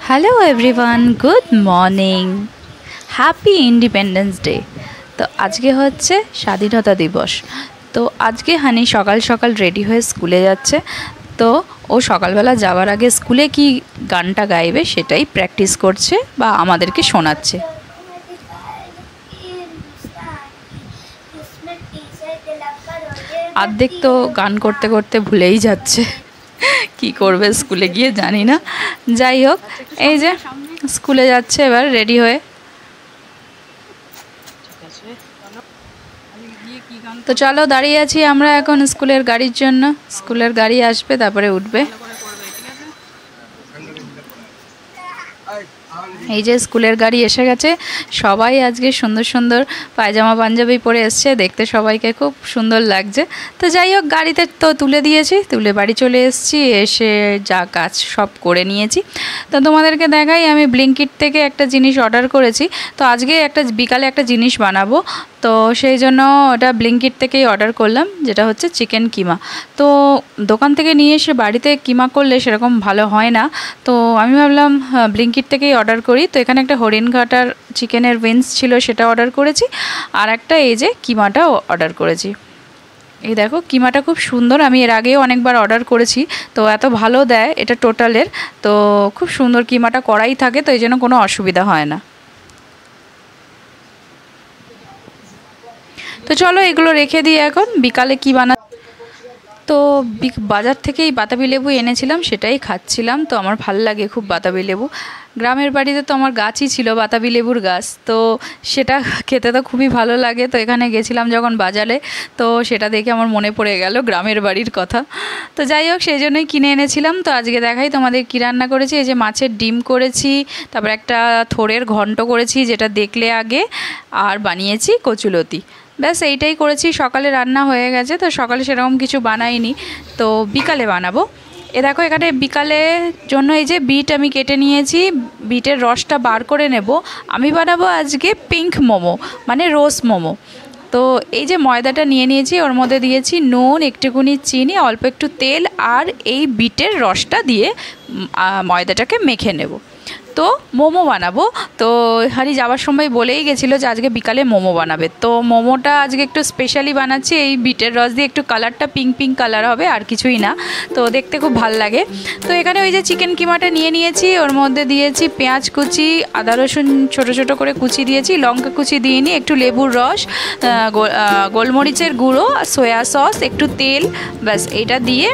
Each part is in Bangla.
Hello everyone, good morning, happy independence day. তো আজকে হচ্ছে স্বাধীনতা দিবস। তো আজকে হানি সকাল সকাল রেডি হয়ে স্কুলে যাচ্ছে। তো ও সকালবেলা যাওয়ার আগে স্কুলে কি গানটা গাইবে সেটাই প্র্যাকটিস করছে বা আমাদেরকে শোনাচ্ছে। অর্ধেক তো গান করতে করতে ভুলেই যাচ্ছে, কি করবে স্কুলে গিয়ে জানি না। যাই হোক, এই যে স্কুলে যাচ্ছে এবার রেডি হয়ে। তো চলো, দাঁড়িয়ে আছি আমরা এখন স্কুলের গাড়ির জন্য। স্কুলের গাড়ি আসবে, তারপরে উঠবে। এই যে স্কুলের গাড়ি এসে গেছে। সবাই আজকে সুন্দর সুন্দর পায়জামা পাঞ্জাবি পরে এসছে, দেখতে সবাইকে খুব সুন্দর লাগছে। তো যাই হোক, গাড়িতে তো তুলে দিয়েছি, তুলে বাড়ি চলে এসেছি। এসে যা কাজ সব করে নিয়েছি। তো তোমাদেরকে দেখাই, আমি ব্লিঙ্কিট থেকে একটা জিনিস অর্ডার করেছি। তো আজকে বিকালে একটা জিনিস বানাবো, তো সেই জন্য ওটা ব্লিঙ্কিট থেকেই অর্ডার করলাম, যেটা হচ্ছে চিকেন কিমা। তো দোকান থেকে নিয়ে এসে বাড়িতে কিমা করলে সেরকম ভালো হয় না। তো আমি ভাবলাম ব্লিঙ্কিট থেকেই অর্ডার করি। তো এখানে একটা হরিণঘাটার চিকেনের উইংস ছিল, সেটা অর্ডার করেছি। আর একটা এই যে কিমাটাও অর্ডার করেছি। এই দেখো, কিমাটা খুব সুন্দর। আমি এর আগেও অনেকবার অর্ডার করেছি, তো এত ভালো দেয় এটা টোটালের। তো খুব সুন্দর কিমাটা করাই থাকে, তো এই জন্য কোনো অসুবিধা হয় না। তো চলো এগুলো রেখে দিই, এখন বিকালে কি বানা। তো বাজার থেকেই বাতাবি লেবু এনেছিলাম, সেটাই খাচ্ছিলাম। তো আমার ভাল লাগে খুব বাতাবি লেবু। গ্রামের বাড়িতে তো আমার গাছই ছিল বাতাবি লেবুর গাছ, তো সেটা খেতে তো খুবই ভালো লাগে। তো এখানে গেছিলাম যখন বাজারে, তো সেটা দেখে আমার মনে পড়ে গেল গ্রামের বাড়ির কথা। তো যাই হোক, সেই জন্যই কিনে এনেছিলাম। তো আজকে দেখাই তোমাদের কী রান্না করেছি। এই যে মাছের ডিম করেছি, তারপর একটা থোড়ের ঘন্ট করেছি, যেটা দেখলে আগে, আর বানিয়েছি কচুলতি। ব্যাস এইটাই করেছি। সকালে রান্না হয়ে গেছে, তো সকালে সেরকম কিছু বানাইনি, তো বিকালে বানাবো। এ দেখো, এখানে বিকালে জন্য এই যে বিট আমি কেটে নিয়েছি, বিটের রসটা বার করে নেব। আমি বানাবো আজকে পিঙ্ক মোমো, মানে রোজ মোমো। তো এই যে ময়দাটা নিয়ে নিয়েছি, ওর মধ্যে দিয়েছি নুন, একটুখানি চিনি, অল্প একটু তেল, আর এই বিটের রসটা দিয়ে ময়দাটাকে মেখে নেব। তো মোমো বানাবো। তো হারি যাওয়ার সময় বলেই গেছিলো যে আজকে বিকালে মোমো বানাবে। তো মোমোটা আজকে একটু স্পেশালি বানাচ্ছি, এই বিটের রস দিয়ে। একটু কালারটা পিঙ্ক পিঙ্ক কালার হবে, আর কিছুই না। তো দেখতে খুব ভাল লাগে। তো এখানে ওই যে চিকেন কিমাটা নিয়ে নিয়েছি, ওর মধ্যে দিয়েছি পেঁয়াজ কুচি, আদা রসুন ছোটো ছোটো করে কুচি দিয়েছি, লঙ্কা কুচি দিয়ে নিই, একটু লেবুর রস, গোলমরিচের গুঁড়ো, সয়া সস, একটু তেল, ব্যাস এইটা দিয়ে,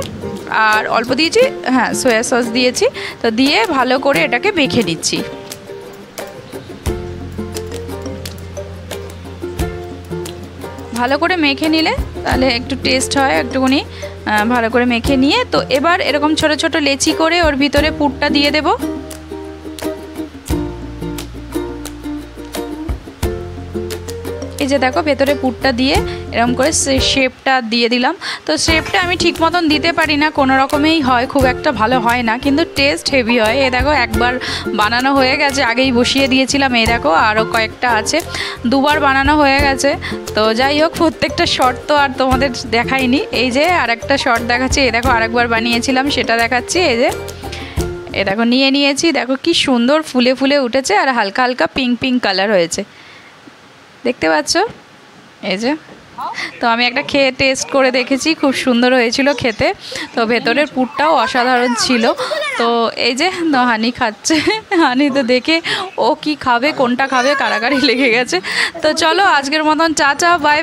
আর অল্প দিয়েছি, হ্যাঁ সয়া সস দিয়েছি। তো দিয়ে ভালো করে এটাকে মেখে নিচ্ছি। ভালো করে মেখে নিলে তাহলে একটু টেস্ট হয় একটুখানি। ভালো করে মেখে নিয়ে তো এবার এরকম ছোট ছোট লেচি করে ওর ভিতরে পুরটা দিয়ে দেবো। এই যে দেখো, ভেতরে পুরটা দিয়ে এরকম করে শেপটা দিয়ে দিলাম। তো শেপটা আমি ঠিক মতন দিতে পারি না, কোনো রকমেই হয়, খুব একটা ভালো হয় না, কিন্তু টেস্ট হেভি হয়। এই দেখো, একবার বানানো হয়ে গেছে, আগেই বসিয়ে দিয়েছিলাম। এই দেখো, আরও কয়েকটা আছে, দুবার বানানো হয়ে গেছে। তো যাই হোক, প্রত্যেকটা শর্ট তো আর তোমাদের দেখাইনি। এই যে আর একটা শর্ট দেখাচ্ছি। এই দেখো, আরেকবার বানিয়েছিলাম, সেটা দেখাচ্ছি। এই যে এ দেখো, নিয়ে নিয়েছি। দেখো কি সুন্দর ফুলে ফুলে উঠেছে, আর হালকা হালকা পিঙ্ক পিঙ্ক কালার হয়েছে, দেখতে পাচ্ছ? এই যে, তো আমি একটা খেয়ে টেস্ট করে দেখেছি, খুব সুন্দর হয়েছিল খেতে। তো ভেতরের পুরটাও অসাধারণ ছিল। তো এই যে হানি খাচ্ছে। হানি তো দেখে ও কি খাবে, কোনটা খাবে, কারাকারি লেগে গেছে। তো চলো আজকের মতন টাটা, বাই।